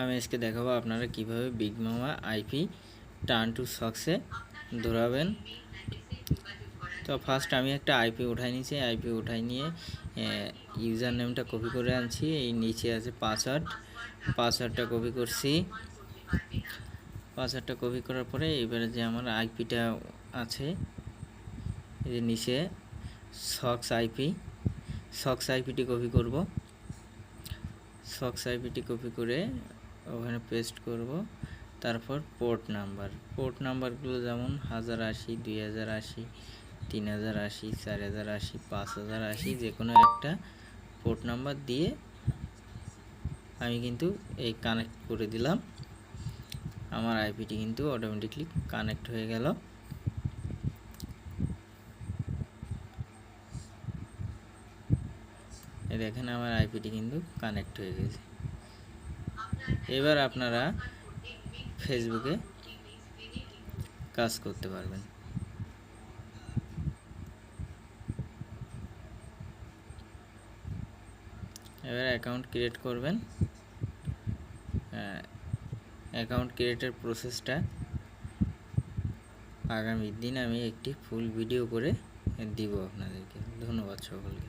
আমি আজকে দেখাবো আপনারা কিভাবে বিগ মামা আইপি টার্ন টু সকসে ধরাবেন। তো ফার্স্ট আমি একটা আইপি উঠাই নিয়েছি। আইপি উঠাই নিয়ে ইউজার নেমটা কপি করে আনছি। এই নিচে আছে পাসওয়ার্ডটা কপি করছি। পাসওয়ার্ডটা কপি করার পরে এবারে যে আমার আইপিটা আছে এই যে নিচে সকস আইপিটি কপি করব। সকস আইপিটি কপি করে ওখানে পেস্ট করব। তারপর পোর্ট নাম্বারগুলো যেমন 1080, 2080, 3080, 4080, 5080 যে কোনো একটা পোর্ট নাম্বার দিয়ে আমি কিন্তু এই কানেক্ট করে দিলাম। আমার আইপিটি কিন্তু অটোমেটিকলি কানেক্ট হয়ে গেল। এই দেখেন আমার আইপিটি কিন্তু কানেক্ট হয়ে গেছে। এবার আপনারা ফেসবুকে কাজ করতে পারবেন। এবার অ্যাকাউন্ট ক্রিয়েট করবেন। অ্যাকাউন্ট ক্রিয়েটের প্রসেসটা আগামী দিন আমি একটি ফুল ভিডিও করে দিব আপনাদেরকে। ধন্যবাদ সকলকে।